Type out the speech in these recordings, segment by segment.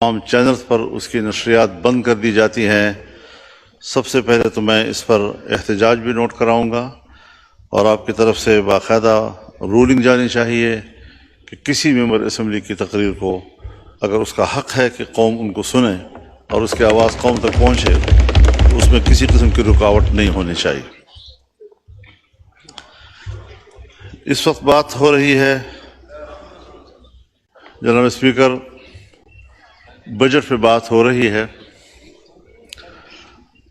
تمام چینلز پر اس کی نشریات بند کر دی جاتی ہیں۔ سب سے پہلے تو میں اس پر احتجاج بھی نوٹ کراؤں گا اور آپ کی طرف سے باقاعدہ رولنگ جانی چاہیے کہ کسی ممبر اسمبلی کی تقریر کو اگر اس کا حق ہے کہ قوم ان کو سنے اور اس کی آواز قوم تک پہنچے تو اس میں کسی قسم کی رکاوٹ نہیں ہونی چاہیے۔ اس وقت بات ہو رہی ہے جناب اسپیکر، بجٹ پہ بات ہو رہی ہے۔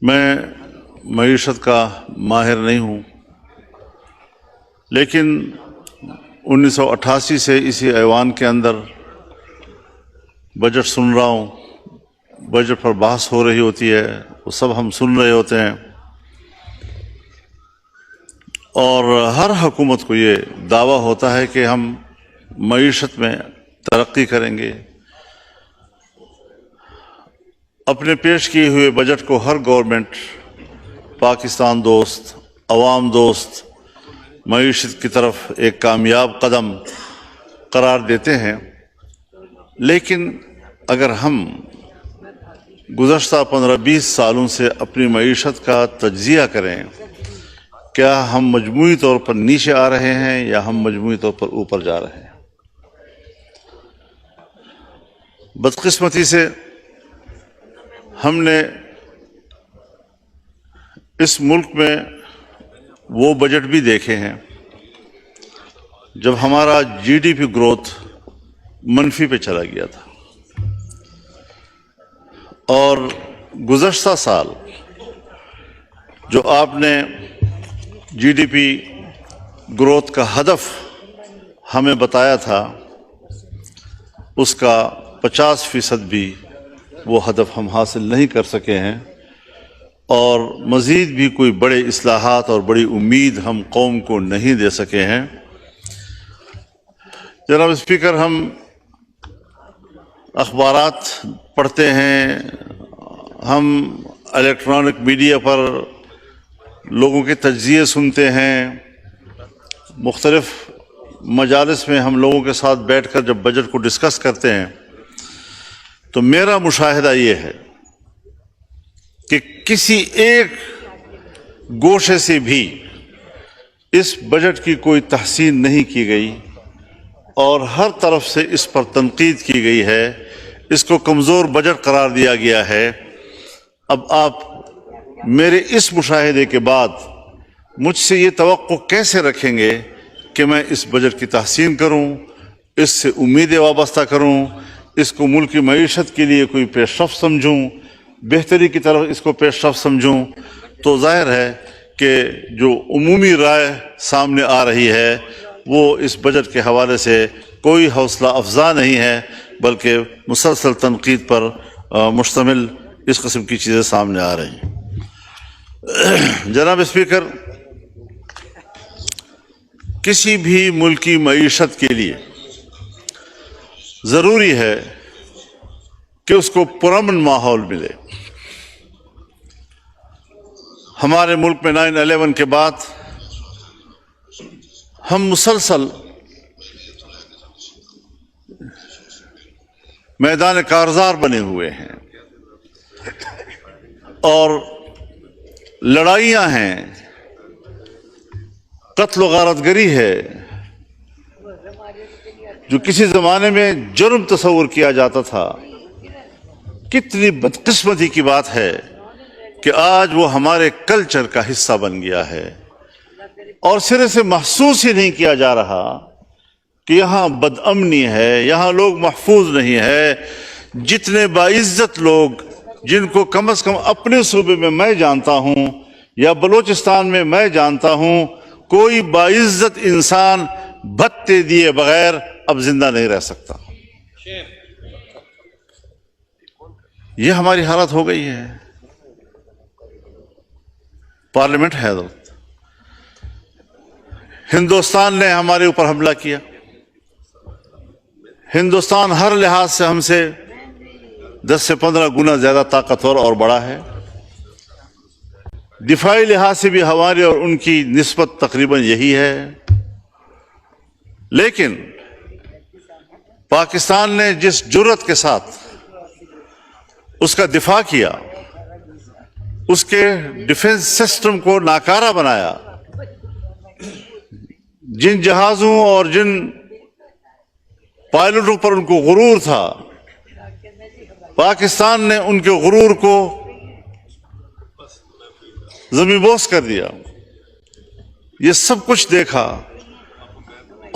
میں معیشت کا ماہر نہیں ہوں، لیکن 1988 سے اسی ایوان کے اندر بجٹ سن رہا ہوں، بجٹ پر بحث ہو رہی ہوتی ہے، وہ سب ہم سن رہے ہوتے ہیں، اور ہر حکومت کو یہ دعویٰ ہوتا ہے کہ ہم معیشت میں ترقی کریں گے۔ اپنے پیش کیے ہوئے بجٹ کو ہر گورنمنٹ پاکستان دوست، عوام دوست، معیشت کی طرف ایک کامیاب قدم قرار دیتے ہیں، لیکن اگر ہم گزشتہ 15-20 سالوں سے اپنی معیشت کا تجزیہ کریں، کیا ہم مجموعی طور پر نیچے آ رہے ہیں یا ہم مجموعی طور پر اوپر جا رہے ہیں؟ بدقسمتی سے ہم نے اس ملک میں وہ بجٹ بھی دیکھے ہیں جب ہمارا جی ڈی پی گروتھ منفی پہ چلا گیا تھا، اور گزشتہ سال جو آپ نے جی ڈی پی گروتھ کا ہدف ہمیں بتایا تھا، اس کا 50% بھی وہ ہدف ہم حاصل نہیں کر سکے ہیں، اور مزید بھی کوئی بڑے اصلاحات اور بڑی امید ہم قوم کو نہیں دے سکے ہیں۔ جناب اسپیکر، ہم اخبارات پڑھتے ہیں، ہم الیکٹرانک میڈیا پر لوگوں کے تجزیے سنتے ہیں، مختلف مجالس میں ہم لوگوں کے ساتھ بیٹھ کر جب بجٹ کو ڈسکس کرتے ہیں تو میرا مشاہدہ یہ ہے کہ کسی ایک گوشے سے بھی اس بجٹ کی کوئی تحسین نہیں کی گئی، اور ہر طرف سے اس پر تنقید کی گئی ہے، اس کو کمزور بجٹ قرار دیا گیا ہے۔ اب آپ میرے اس مشاہدے کے بعد مجھ سے یہ توقع کیسے رکھیں گے کہ میں اس بجٹ کی تحسین کروں، اس سے امیدیں وابستہ کروں، اس کو ملک کی معیشت کے لیے کوئی پیش رفت سمجھوں، بہتری کی طرف اس کو پیش رفت سمجھوں؟ تو ظاہر ہے کہ جو عمومی رائے سامنے آ رہی ہے وہ اس بجٹ کے حوالے سے کوئی حوصلہ افزا نہیں ہے، بلکہ مسلسل تنقید پر مشتمل اس قسم کی چیزیں سامنے آ رہی ہیں۔ جناب اسپیکر، کسی بھی ملک کی معیشت کے لیے ضروری ہے کہ اس کو پرامن ماحول ملے۔ ہمارے ملک میں 9/11 کے بعد ہم مسلسل میدان کارزار بنے ہوئے ہیں، اور لڑائیاں ہیں، قتل و غارت گری ہے، جو کسی زمانے میں جرم تصور کیا جاتا تھا۔ کتنی بدقسمتی کی بات ہے کہ آج وہ ہمارے کلچر کا حصہ بن گیا ہے، اور سرے سے محسوس ہی نہیں کیا جا رہا کہ یہاں بد امنی ہے، یہاں لوگ محفوظ نہیں ہے۔ جتنے باعزت لوگ جن کو کم از کم اپنے صوبے میں میں جانتا ہوں یا بلوچستان میں میں جانتا ہوں، کوئی باعزت انسان بھتے دیے بغیر اب زندہ نہیں رہ سکتا۔ یہ ہماری حالت ہو گئی ہے۔ پارلیمنٹ ہے تو ہندوستان نے ہمارے اوپر حملہ کیا۔ ہندوستان ہر لحاظ سے ہم سے 10 سے 15 گنا زیادہ طاقتور اور بڑا ہے۔ دفاعی لحاظ سے بھی ہماری اور ان کی نسبت تقریباً یہی ہے، لیکن پاکستان نے جس جرأت کے ساتھ اس کا دفاع کیا، اس کے ڈیفنس سسٹم کو ناکارہ بنایا. جن جہازوں اور جن پائلٹوں پر ان کو غرور تھا، پاکستان نے ان کے غرور کو زمین بوس کر دیا. یہ سب کچھ دیکھا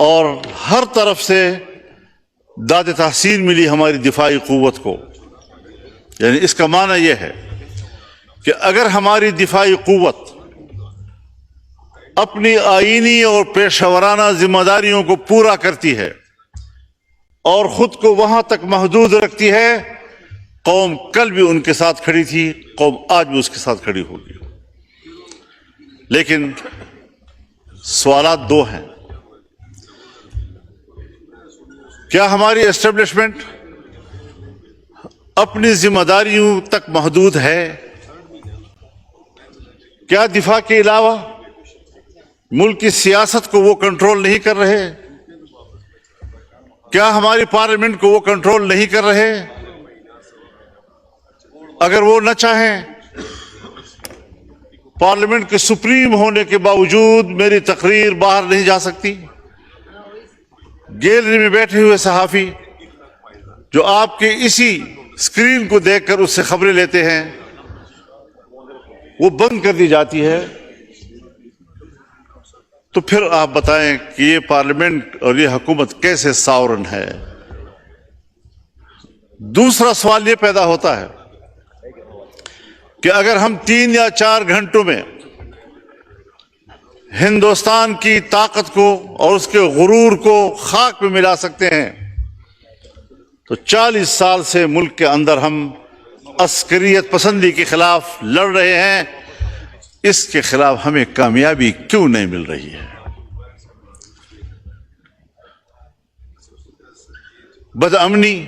اور ہر طرف سے داد تحسین ملی ہماری دفاعی قوت کو. یعنی اس کا معنی یہ ہے کہ اگر ہماری دفاعی قوت اپنی آئینی اور پیشہ ورانہ ذمہ داریوں کو پورا کرتی ہے اور خود کو وہاں تک محدود رکھتی ہے، قوم کل بھی ان کے ساتھ کھڑی تھی، قوم آج بھی اس کے ساتھ کھڑی ہوگی. لیکن سوالات دو ہیں. کیا ہماری اسٹیبلشمنٹ اپنی ذمہ داریوں تک محدود ہے؟ کیا دفاع کے علاوہ ملک کی سیاست کو وہ کنٹرول نہیں کر رہے؟ کیا ہماری پارلیمنٹ کو وہ کنٹرول نہیں کر رہے؟ اگر وہ نہ چاہیں، پارلیمنٹ کے سپریم ہونے کے باوجود میری تقریر باہر نہیں جا سکتی. گیلری میں بیٹھے ہوئے صحافی جو آپ کے اسی اسکرین کو دیکھ کر اس سے خبریں لیتے ہیں، وہ بند کر دی جاتی ہے. تو پھر آپ بتائیں کہ یہ پارلیمنٹ اور یہ حکومت کیسے ساورن ہے؟ دوسرا سوال یہ پیدا ہوتا ہے کہ اگر ہم 3 یا 4 گھنٹوں میں ہندوستان کی طاقت کو اور اس کے غرور کو خاک میں ملا سکتے ہیں، تو 40 سال سے ملک کے اندر ہم عسکریت پسندی کے خلاف لڑ رہے ہیں. اس کے خلاف ہمیں کامیابی کیوں نہیں مل رہی ہے؟ بدامنی،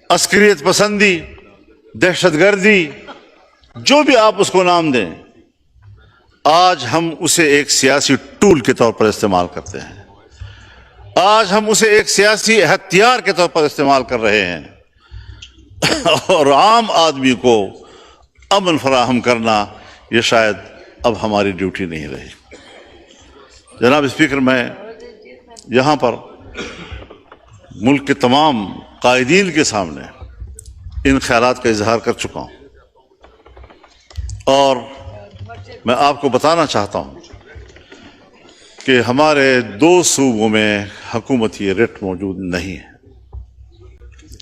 عسکریت پسندی، دہشت گردی، جو بھی آپ اس کو نام دیں، آج ہم اسے ایک سیاسی ٹول کے طور پر استعمال کرتے ہیں. آج ہم اسے ایک سیاسی ہتھیار کے طور پر استعمال کر رہے ہیں. اور عام آدمی کو امن فراہم کرنا یہ شاید اب ہماری ڈیوٹی نہیں رہی. جناب اسپیکر، میں یہاں پر ملک کے تمام قائدین کے سامنے ان خیالات کا اظہار کر چکا ہوں، اور میں آپ کو بتانا چاہتا ہوں کہ ہمارے 2 صوبوں میں حکومتی رٹ موجود نہیں ہے.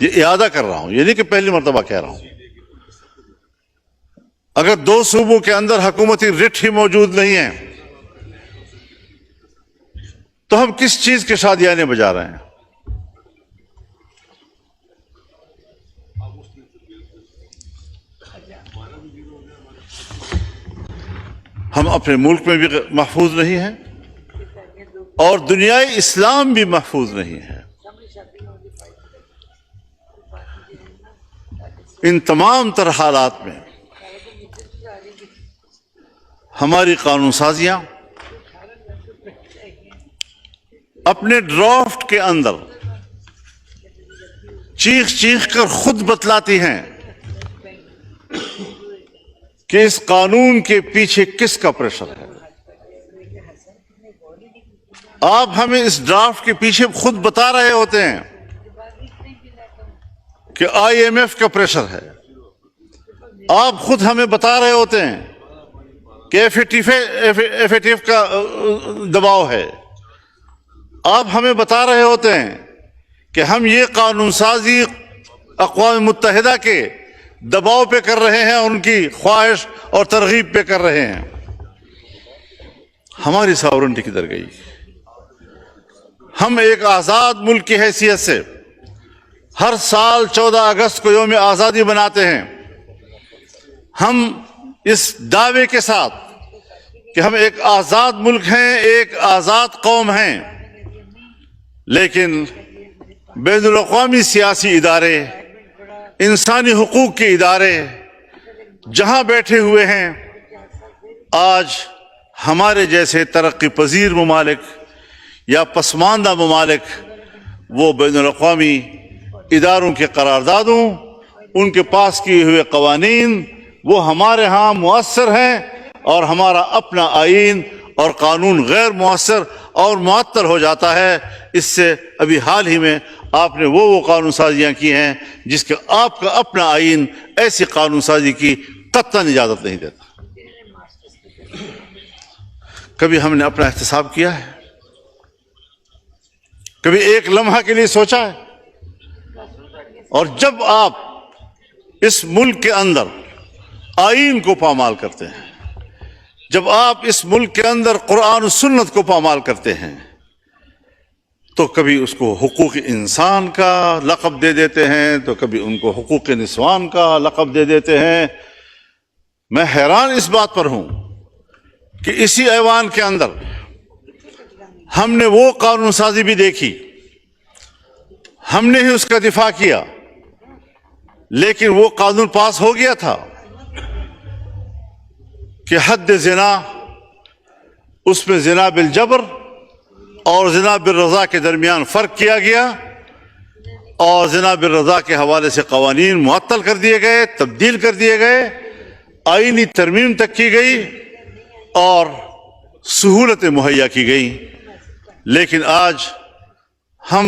یہ اعادہ کر رہا ہوں، یہ نہیں کہ پہلی مرتبہ کہہ رہا ہوں. اگر 2 صوبوں کے اندر حکومتی رٹ ہی موجود نہیں ہے تو ہم کس چیز کے شادیانے بجا رہے ہیں؟ ہم اپنے ملک میں بھی محفوظ نہیں ہیں اور دنیائے اسلام بھی محفوظ نہیں ہے. ان تمام تر حالات میں ہماری قانون سازیاں اپنے ڈرافٹ کے اندر چیخ چیخ کر خود بتلاتی ہیں کہ اس قانون کے پیچھے کس کا پریشر ہے. آپ ہمیں اس ڈرافٹ کے پیچھے خود بتا رہے ہوتے ہیں کہ IMF کا پریشر ہے. آپ خود ہمیں بتا رہے ہوتے ہیں کہ FATF کا دباؤ ہے. آپ ہمیں بتا رہے ہوتے ہیں کہ ہم یہ قانون سازی اقوام متحدہ کے دباؤ پہ کر رہے ہیں، ان کی خواہش اور ترغیب پہ کر رہے ہیں. ہماری ساورنٹی کدھر گئی؟ ہم ایک آزاد ملک کی حیثیت سے ہر سال 14 اگست کو یوم آزادی مناتے ہیں. ہم اس دعوے کے ساتھ کہ ہم ایک آزاد ملک ہیں، ایک آزاد قوم ہیں، لیکن بین الاقوامی سیاسی ادارے، انسانی حقوق کے ادارے جہاں بیٹھے ہوئے ہیں، آج ہمارے جیسے ترقی پذیر ممالک یا پسماندہ ممالک وہ بین الاقوامی اداروں کے قراردادوں ان کے پاس کیے ہوئے قوانین وہ ہمارے ہاں مؤثر ہیں، اور ہمارا اپنا آئین اور قانون غیر مؤثر اور معطل ہو جاتا ہے۔ اس سے ابھی حال ہی میں آپ نے وہ قانون سازیاں کی ہیں جس کے آپ کا اپنا آئین ایسی قانون سازی کی قطعاً اجازت نہیں دیتا۔ کبھی ہم نے اپنا احتساب کیا ہے؟ کبھی ایک لمحہ کے لیے سوچا ہے؟ اور جب آپ اس ملک کے اندر آئین کو پامال کرتے ہیں، جب آپ اس ملک کے اندر قرآن و سنت کو پامال کرتے ہیں، تو کبھی اس کو حقوق انسان کا لقب دے دیتے ہیں، تو کبھی ان کو حقوق نسوان کا لقب دے دیتے ہیں۔ میں حیران اس بات پر ہوں کہ اسی ایوان کے اندر ہم نے وہ قانون سازی بھی دیکھی، ہم نے ہی اس کا دفاع کیا، لیکن وہ قانون پاس ہو گیا تھا کہ حد زنا، اس میں زنا بالجبر اور زنا بالرضا کے درمیان فرق کیا گیا، اور زنا بالرضا کے حوالے سے قوانین معطل کر دیے گئے، تبدیل کر دیے گئے، آئینی ترمیم تک کی گئی اور سہولتیں مہیا کی گئیں۔ لیکن آج ہم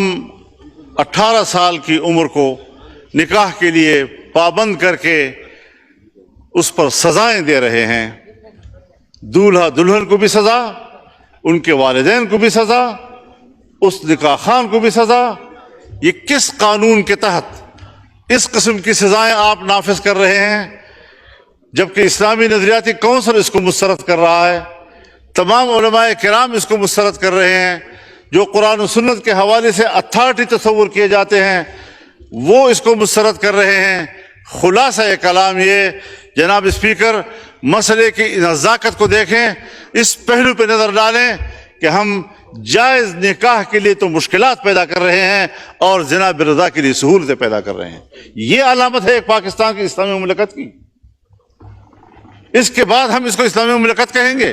18 سال کی عمر کو نکاح کے لیے پابند کر کے اس پر سزائیں دے رہے ہیں۔ دولہا دلہن کو بھی سزا، ان کے والدین کو بھی سزا، اس نکاح خان کو بھی سزا۔ یہ کس قانون کے تحت اس قسم کی سزائیں آپ نافذ کر رہے ہیں؟ جبکہ اسلامی نظریاتی کونسل اس کو مسترد کر رہا ہے، تمام علماء کرام اس کو مسترد کر رہے ہیں، جو قرآن و سنت کے حوالے سے اتھارٹی تصور کیے جاتے ہیں وہ اس کو مسترد کر رہے ہیں۔ خلاصہ کلام یہ جناب اسپیکر، مسئلے کی نزاکت کو دیکھیں، اس پہلو پہ نظر ڈالیں کہ ہم جائز نکاح کے لیے تو مشکلات پیدا کر رہے ہیں اور زنا بالرضا کے لیے سہولتیں پیدا کر رہے ہیں۔ یہ علامت ہے ایک پاکستان کی اسلامی مملکت کی۔ اس کے بعد ہم اس کو اسلامی مملکت کہیں گے؟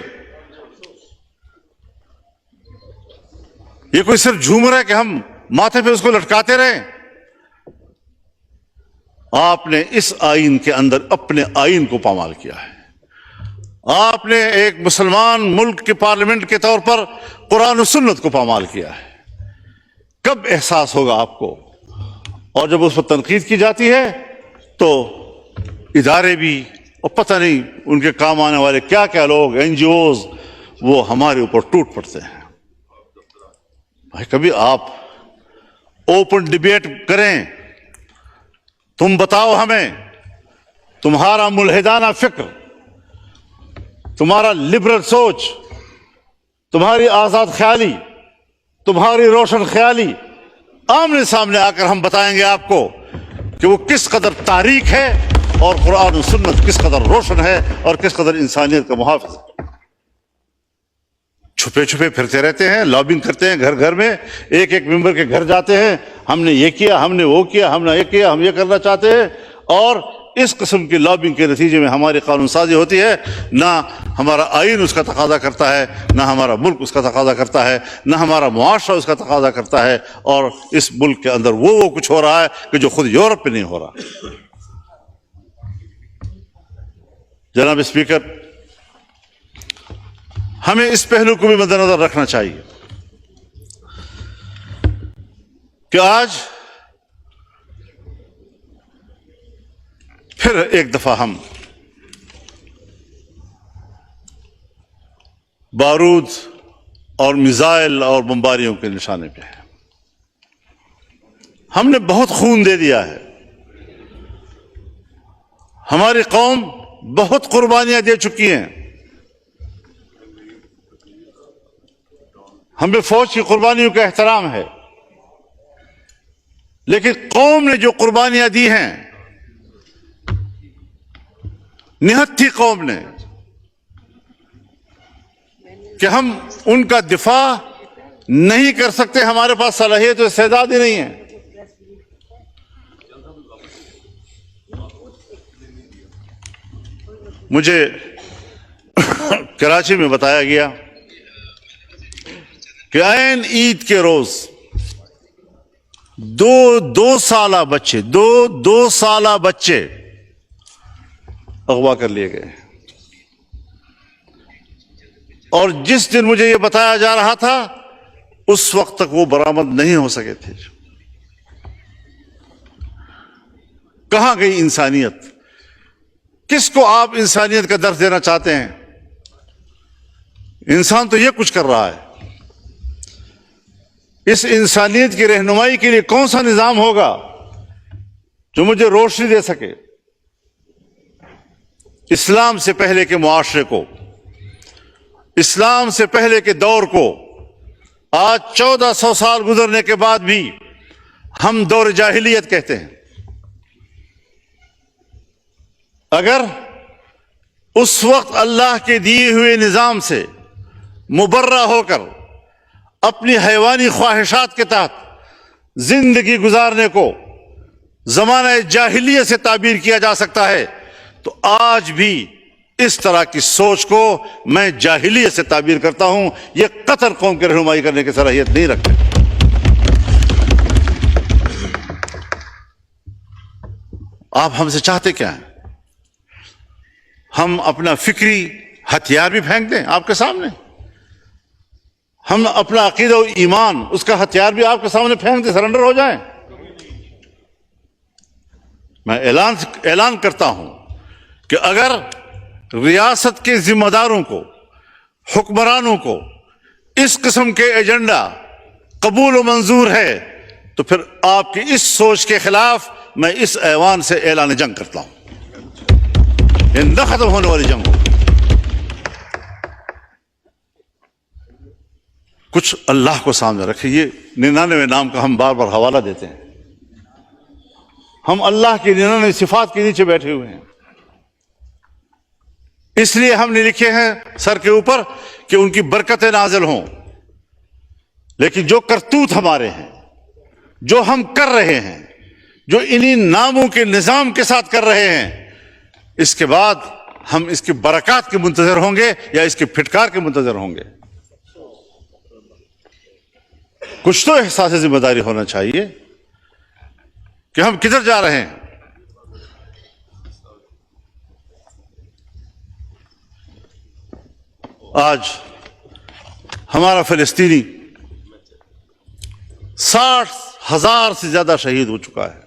یہ کوئی صرف جھومر ہے کہ ہم ماتھے پہ اس کو لٹکاتے رہیں؟ آپ نے اس آئین کے اندر اپنے آئین کو پامال کیا ہے۔ آپ نے ایک مسلمان ملک کے پارلیمنٹ کے طور پر قرآن و سنت کو پامال کیا ہے۔ کب احساس ہوگا آپ کو؟ اور جب اس پر تنقید کی جاتی ہے تو ادارے بھی، اور پتہ نہیں ان کے کام آنے والے کیا کیا لوگ، این جی اوز، وہ ہمارے اوپر ٹوٹ پڑتے ہیں۔ بھائی کبھی آپ اوپن ڈیبیٹ کریں، تم بتاؤ ہمیں تمہارا ملحدانہ فکر، تمہارا لبرل سوچ، تمہاری آزاد خیالی، تمہاری روشن خیالی، آمنے سامنے آ کر ہم بتائیں گے آپ کو کہ وہ کس قدر تاریک ہے اور قرآن و سنت کس قدر روشن ہے اور کس قدر انسانیت کا محافظ ہے۔ چھپے چھپے پھرتے رہتے ہیں، لابنگ کرتے ہیں گھر گھر میں، ایک ایک ممبر کے گھر جاتے ہیں، ہم نے یہ کیا، ہم نے وہ کیا، ہم نے یہ کیا، ہم یہ کرنا چاہتے ہیں، اور اس قسم کی لابنگ کے نتیجے میں ہماری قانون سازی ہوتی ہے۔ نہ ہمارا آئین اس کا تقاضا کرتا ہے، نہ ہمارا ملک اس کا تقاضا کرتا ہے، نہ ہمارا معاشرہ اس کا تقاضا کرتا ہے، اور اس ملک کے اندر وہ کچھ ہو رہا ہے کہ جو خود یورپ میں نہیں ہو رہا۔ جناب اسپیکر، ہمیں اس پہلو کو بھی مد نظر رکھنا چاہیے کہ آج پھر ایک دفعہ ہم بارود اور میزائل اور بمباریوں کے نشانے پہ ہیں۔ ہم نے بہت خون دے دیا ہے، ہماری قوم بہت قربانیاں دے چکی ہیں، ہمیں فوج کی قربانیوں کا احترام ہے، لیکن قوم نے جو قربانیاں دی ہیں، نہت تھی قوم نے کہ ہم ان کا دفاع نہیں کر سکتے، ہمارے پاس صلاحیت و استعداد ہی نہیں ہے۔ مجھے کراچی میں بتایا گیا کہ عین عید کے روز دو سالہ بچے اغوا کر لیے گئے، اور جس دن مجھے یہ بتایا جا رہا تھا اس وقت تک وہ برآمد نہیں ہو سکے تھے۔ کہاں گئی انسانیت؟ کس کو آپ انسانیت کا درس دینا چاہتے ہیں؟ انسان تو یہ کچھ کر رہا ہے۔ اس انسانیت کی رہنمائی کے لیے کون سا نظام ہوگا جو مجھے روشنی دے سکے اسلام سے پہلے کے معاشرے کو، اسلام سے پہلے کے دور کو؟ آج 1400 سال گزرنے کے بعد بھی ہم دور جاہلیت کہتے ہیں۔ اگر اس وقت اللہ کے دیے ہوئے نظام سے مبرہ ہو کر اپنی حیوانی خواہشات کے تحت زندگی گزارنے کو زمانہ جاہلیت سے تعبیر کیا جا سکتا ہے، تو آج بھی اس طرح کی سوچ کو میں جاہلیت سے تعبیر کرتا ہوں۔ یہ قطر قوم کی رہنمائی کرنے کی صلاحیت نہیں رکھتے۔ آپ ہم سے چاہتے کیا ہیں؟ ہم اپنا فکری ہتھیار بھی پھینک دیں آپ کے سامنے؟ ہم اپنا عقیدہ و ایمان، اس کا ہتھیار بھی آپ کے سامنے پھینک دیں، سرنڈر ہو جائیں؟ میں اعلان کرتا ہوں کہ اگر ریاست کے ذمہ داروں کو، حکمرانوں کو اس قسم کے ایجنڈا قبول و منظور ہے تو پھر آپ کی اس سوچ کے خلاف میں اس ایوان سے اعلان جنگ کرتا ہوں۔ یہ نہ ختم ہونے والی جنگ ہو۔ کچھ اللہ کو سامنے رکھے۔ یہ 99 نام کا ہم بار بار حوالہ دیتے ہیں۔ ہم اللہ کی 99 صفات کے نیچے بیٹھے ہوئے ہیں، اس لیے ہم نے لکھے ہیں سر کے اوپر کہ ان کی برکتیں نازل ہوں۔ لیکن جو کرتوت ہمارے ہیں، جو ہم کر رہے ہیں، جو انہی ناموں کے نظام کے ساتھ کر رہے ہیں، اس کے بعد ہم اس کی برکات کے منتظر ہوں گے یا اس کی پھٹکار کے منتظر ہوں گے؟ کچھ تو احساس ذمہ داری ہونا چاہیے کہ ہم کدھر جا رہے ہیں۔ آج ہمارا فلسطینی 60,000 سے زیادہ شہید ہو چکا ہے،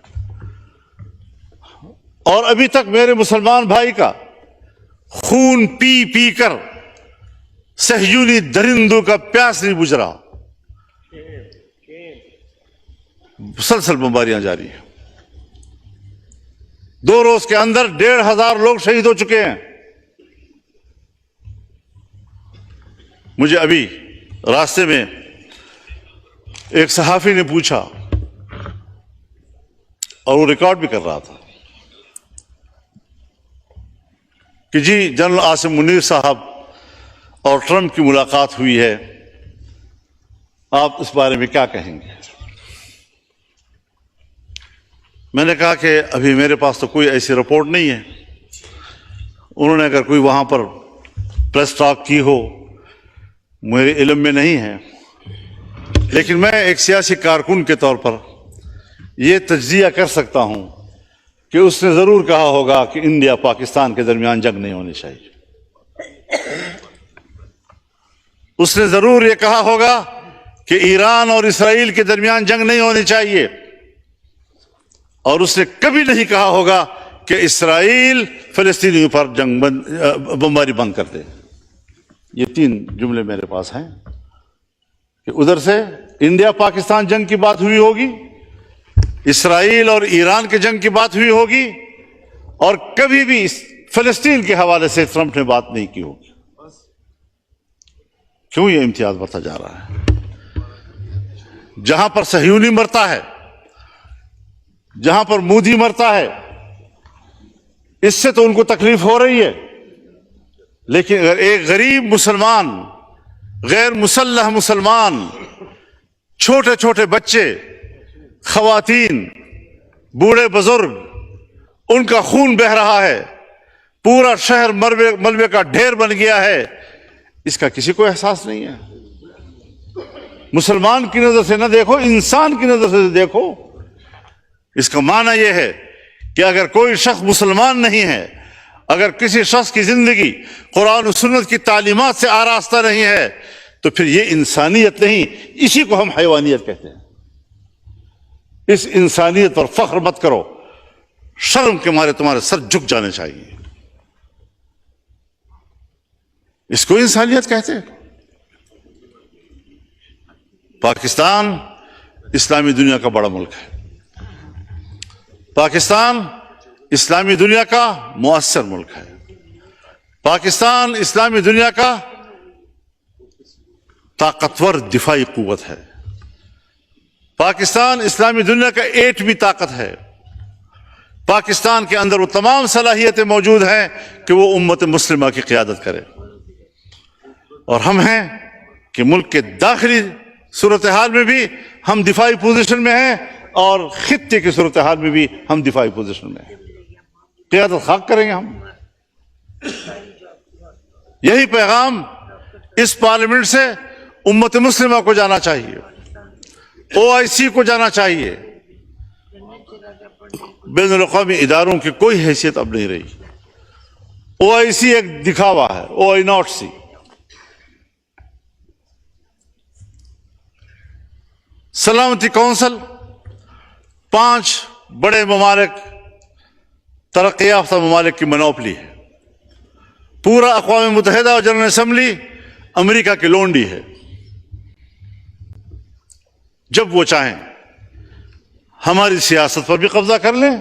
اور ابھی تک میرے مسلمان بھائی کا خون پی پی کر صہیونی درندوں کا پیاس نہیں بجھ رہا۔ مسلسل بمباریاں جاری ہیں۔ 2 روز کے اندر 1,500 لوگ شہید ہو چکے ہیں۔ مجھے ابھی راستے میں ایک صحافی نے پوچھا، اور وہ ریکارڈ بھی کر رہا تھا، کہ جی جنرل عاصم منیر صاحب اور ٹرمپ کی ملاقات ہوئی ہے، آپ اس بارے میں کیا کہیں گے؟ میں نے کہا کہ ابھی میرے پاس تو کوئی ایسی رپورٹ نہیں ہے، انہوں نے اگر کوئی وہاں پر پریس ٹاک کی ہو میرے علم میں نہیں ہے، لیکن میں ایک سیاسی کارکن کے طور پر یہ تجزیہ کر سکتا ہوں کہ اس نے ضرور کہا ہوگا کہ انڈیا پاکستان کے درمیان جنگ نہیں ہونی چاہیے۔ اس نے ضرور یہ کہا ہوگا کہ ایران اور اسرائیل کے درمیان جنگ نہیں ہونی چاہیے، اور اس نے کبھی نہیں کہا ہوگا کہ اسرائیل فلسطینیوں پر بمباری بند کر دے۔ یہ 3 جملے میرے پاس ہیں کہ ادھر سے انڈیا پاکستان جنگ کی بات ہوئی ہوگی، اسرائیل اور ایران کے جنگ کی بات ہوئی ہوگی، اور کبھی بھی فلسطین کے حوالے سے ٹرمپ نے بات نہیں کی ہوگی۔ کیوں یہ امتیاز بڑھتا جا رہا ہے؟ جہاں پر صہیونی مرتا ہے، جہاں پر مودی مرتا ہے، اس سے تو ان کو تکلیف ہو رہی ہے، لیکن اگر ایک غریب مسلمان، غیر مسلح مسلمان، چھوٹے چھوٹے بچے، خواتین، بوڑھے بزرگ، ان کا خون بہہ رہا ہے، پورا شہر ملبے کا ڈھیر بن گیا ہے، اس کا کسی کو احساس نہیں ہے۔ مسلمان کی نظر سے نہ دیکھو، انسان کی نظر سے دیکھو۔ اس کا معنی یہ ہے کہ اگر کوئی شخص مسلمان نہیں ہے، اگر کسی شخص کی زندگی قرآن و سنت کی تعلیمات سے آراستہ نہیں ہے، تو پھر یہ انسانیت نہیں، اسی کو ہم حیوانیت کہتے ہیں۔ اس انسانیت پر فخر مت کرو، شرم کے مارے تمہارے سر جھک جانے چاہیے۔ اس کو انسانیت کہتے ہیں۔ پاکستان اسلامی دنیا کا بڑا ملک ہے، پاکستان اسلامی دنیا کا مؤثر ملک ہے، پاکستان اسلامی دنیا کا طاقتور دفاعی قوت ہے، پاکستان اسلامی دنیا کا ایٹمی طاقت ہے، پاکستان کے اندر وہ تمام صلاحیتیں موجود ہیں کہ وہ امت مسلمہ کی قیادت کرے۔ اور ہم ہیں کہ ملک کے داخلی صورتحال میں بھی ہم دفاعی پوزیشن میں ہیں، اور خطے کی صورتحال میں بھی ہم دفاعی پوزیشن میں ہیں۔ قیادت خاک کریں گے ہم۔ یہی پیغام اس پارلیمنٹ سے امت مسلمہ کو جانا چاہیے، OIC کو جانا چاہیے۔ بین الاقوامی اداروں کی کوئی حیثیت اب نہیں رہی۔ OIC ایک دکھاوا ہے، OIC۔ سلامتی کونسل 5 بڑے ممالک، ترقی یافتہ ممالک کی منوپلی ہے۔ پورا اقوام متحدہ اور جنرل اسمبلی امریکہ کی لونڈی ہے۔ جب وہ چاہیں ہماری سیاست پر بھی قبضہ کر لیں،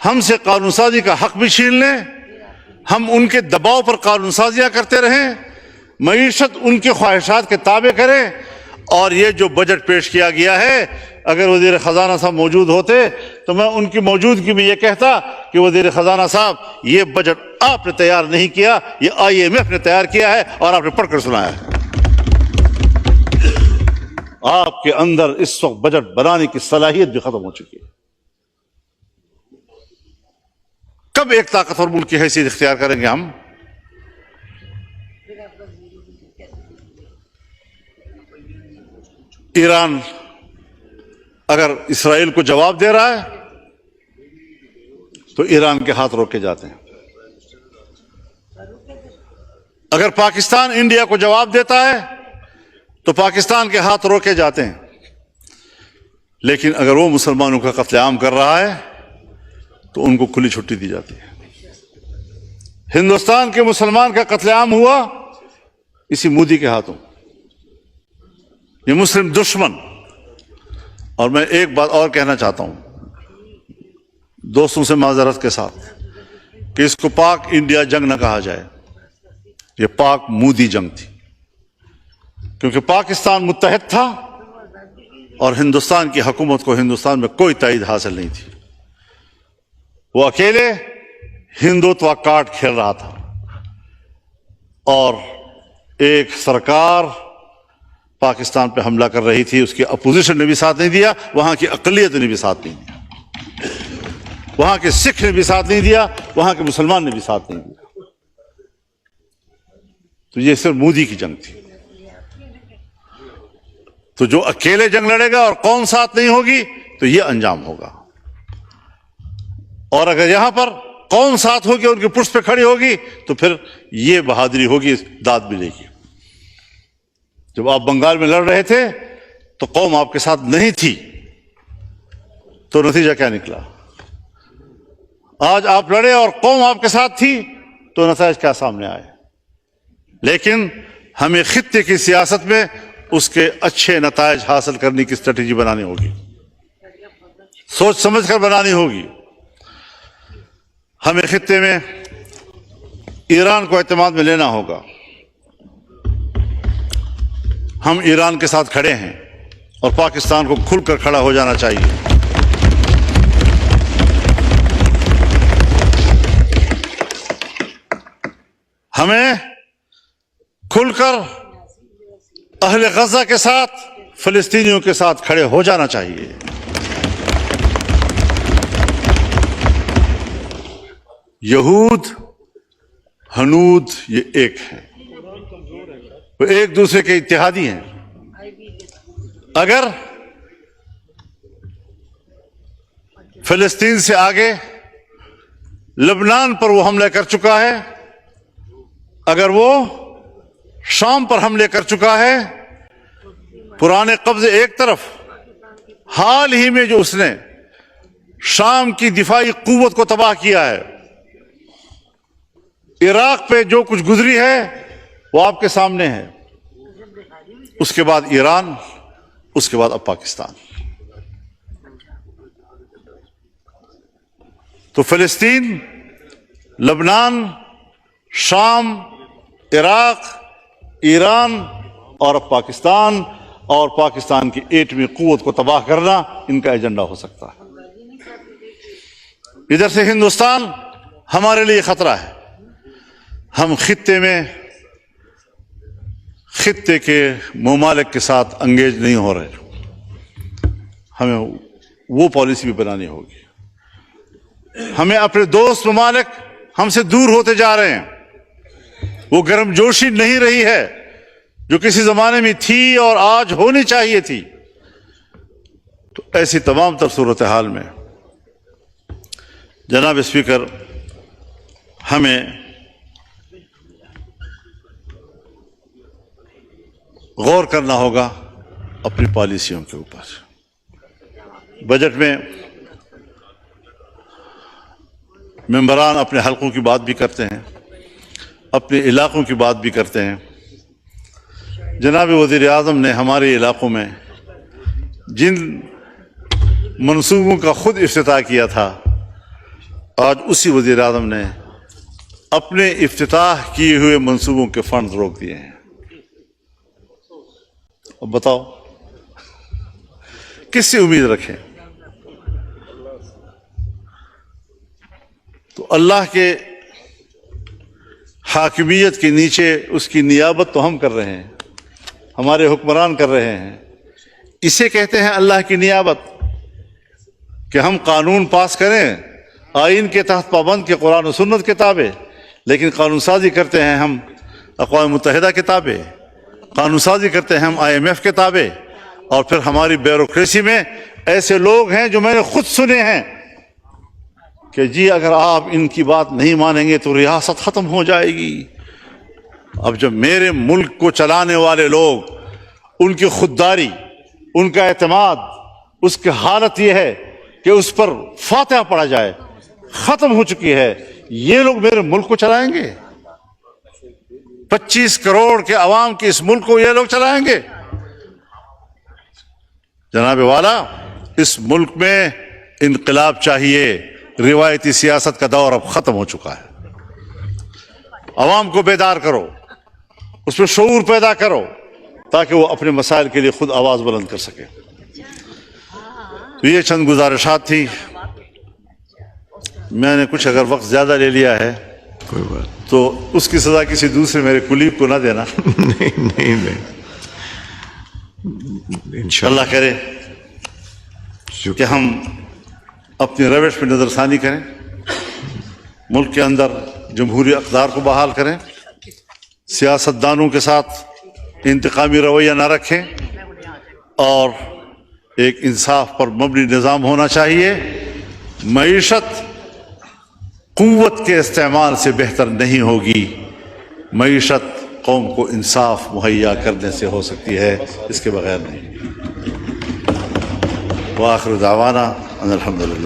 ہم سے قانون سازی کا حق بھی چھین لیں، ہم ان کے دباؤ پر قانون سازیاں کرتے رہیں، معیشت ان کی خواہشات کے تابع کریں۔ اور یہ جو بجٹ پیش کیا گیا ہے، اگر وزیر خزانہ صاحب موجود ہوتے تو میں ان کی موجودگی میں یہ کہتا کہ وزیر خزانہ صاحب، یہ بجٹ آپ نے تیار نہیں کیا، یہ IMF نے تیار کیا ہے اور آپ نے پڑھ کر سنایا ہے۔ آپ کے اندر اس وقت بجٹ بنانے کی صلاحیت بھی ختم ہو چکی ہے۔ کب ایک طاقتور ملک کی حیثیت اختیار کریں گے ہم؟ ایران اگر اسرائیل کو جواب دے رہا ہے تو ایران کے ہاتھ روکے جاتے ہیں۔ اگر پاکستان انڈیا کو جواب دیتا ہے تو پاکستان کے ہاتھ روکے جاتے ہیں۔ لیکن اگر وہ مسلمانوں کا قتل عام کر رہا ہے تو ان کو کھلی چھٹی دی جاتی ہے۔ ہندوستان کے مسلمان کا قتل عام ہوا اسی مودی کے ہاتھوں، یہ مسلم دشمن۔ اور میں ایک بات اور کہنا چاہتا ہوں دوستوں سے معذرت کے ساتھ، کہ اس کو پاک انڈیا جنگ نہ کہا جائے، یہ پاک مودی جنگ تھی، کیونکہ پاکستان متحد تھا اور ہندوستان کی حکومت کو ہندوستان میں کوئی تائید حاصل نہیں تھی۔ وہ اکیلے ہندوتوا کارڈ کھیل رہا تھا، اور ایک سرکار پاکستان پہ حملہ کر رہی تھی، اس کی اپوزیشن نے بھی ساتھ نہیں دیا، وہاں کی اقلیت نے بھی ساتھ نہیں دیا، وہاں کے سکھ نے بھی ساتھ نہیں دیا، وہاں کے مسلمان نے بھی ساتھ نہیں دیا۔ تو یہ صرف مودی کی جنگ تھی۔ تو جو اکیلے جنگ لڑے گا اور قوم ساتھ نہیں ہوگی تو یہ انجام ہوگا، اور اگر یہاں پر قوم ساتھ ہوگی، ان کی پشت پہ کھڑی ہوگی، تو پھر یہ بہادری ہوگی، داد ملے گی۔ جب آپ بنگال میں لڑ رہے تھے تو قوم آپ کے ساتھ نہیں تھی، تو نتیجہ کیا نکلا؟ آج آپ لڑے اور قوم آپ کے ساتھ تھی تو نتائج کیا سامنے آئے؟ لیکن ہمیں خطے کی سیاست میں اس کے اچھے نتائج حاصل کرنے کی اسٹریٹجی بنانی ہوگی، سوچ سمجھ کر بنانی ہوگی۔ ہمیں خطے میں ایران کو اعتماد میں لینا ہوگا۔ ہم ایران کے ساتھ کھڑے ہیں اور پاکستان کو کھل کر کھڑا ہو جانا چاہیے۔ ہمیں کھل کر اہل غزہ کے ساتھ، فلسطینیوں کے ساتھ کھڑے ہو جانا چاہیے۔ یہود ہنود یہ ایک ہے، وہ ایک دوسرے کے اتحادی ہیں۔ اگر فلسطین سے آگے لبنان پر وہ حملے کر چکا ہے، اگر وہ شام پر حملے کر چکا ہے، پرانے قبضے ایک طرف، حال ہی میں جو اس نے شام کی دفاعی قوت کو تباہ کیا ہے، عراق پہ جو کچھ گزری ہے وہ آپ کے سامنے ہے، اس کے بعد ایران، اس کے بعد اب پاکستان۔ تو فلسطین، لبنان، شام، عراق، ایران اور اب پاکستان، اور پاکستان کی ایٹمی قوت کو تباہ کرنا ان کا ایجنڈا ہو سکتا ہے۔ ادھر سے ہندوستان ہمارے لیے خطرہ ہے۔ ہم خطے کے ممالک کے ساتھ انگیج نہیں ہو رہے، ہمیں وہ پالیسی بھی بنانی ہوگی۔ ہمیں اپنے دوست ممالک ہم سے دور ہوتے جا رہے ہیں، وہ گرم جوشی نہیں رہی ہے جو کسی زمانے میں تھی اور آج ہونی چاہیے تھی۔ تو ایسی تمام تر صورتحال میں جناب اسپیکر، ہمیں غور کرنا ہوگا اپنی پالیسیوں کے اوپر۔ بجٹ میں ممبران اپنے حلقوں کی بات بھی کرتے ہیں، اپنے علاقوں کی بات بھی کرتے ہیں۔ جناب وزیر اعظم نے ہمارے علاقوں میں جن منصوبوں کا خود افتتاح کیا تھا، آج اسی وزیر اعظم نے اپنے افتتاح کیے ہوئے منصوبوں کے فنڈ روک دیے ہیں۔ اب بتاؤ کس سے امید رکھیں؟ تو اللہ کے حاکمیت کے نیچے اس کی نیابت تو ہم کر رہے ہیں، ہمارے حکمران کر رہے ہیں۔ اسے کہتے ہیں اللہ کی نیابت، کہ ہم قانون پاس کریں آئین کے تحت پابند کے قرآن و سنت کے تابع، لیکن قانون سازی کرتے ہیں ہم اقوام متحدہ کے تابع، قانون سازی کرتے ہیں ہم IMF کے تابع، اور پھر ہماری بیوروکریسی میں ایسے لوگ ہیں جو میں نے خود سنے ہیں کہ جی اگر آپ ان کی بات نہیں مانیں گے تو ریاست ختم ہو جائے گی۔ اب جب میرے ملک کو چلانے والے لوگ، ان کی خودداری، ان کا اعتماد، اس کی حالت یہ ہے کہ اس پر فاتحہ پڑھا جائے، ختم ہو چکی ہے، یہ لوگ میرے ملک کو چلائیں گے؟ 25 کروڑ کے عوام کے اس ملک کو یہ لوگ چلائیں گے؟ جناب والا، اس ملک میں انقلاب چاہیے۔ روایتی سیاست کا دور اب ختم ہو چکا ہے۔ عوام کو بیدار کرو، اس پہ شعور پیدا کرو، تاکہ وہ اپنے مسائل کے لیے خود آواز بلند کر سکے۔ تو یہ چند گزارشات تھی۔ میں نے کچھ اگر وقت زیادہ لے لیا ہے کوئی بات تو اس کی سزا کسی دوسرے میرے کلیگ کو نہ دینا۔ نہیں انشاءاللہ اللہ کرے کہ ہم اپنی روش پہ نظر ثانی کریں، ملک کے اندر جمہوری اقدار کو بحال کریں، سیاست دانوں کے ساتھ انتقامی رویہ نہ رکھیں، اور ایک انصاف پر مبنی نظام ہونا چاہیے۔ معیشت قوت کے استعمال سے بہتر نہیں ہوگی، معیشت قوم کو انصاف مہیا کرنے سے ہو سکتی ہے، اس کے بغیر نہیں۔ وآخر دعوانا ان الحمدللہ۔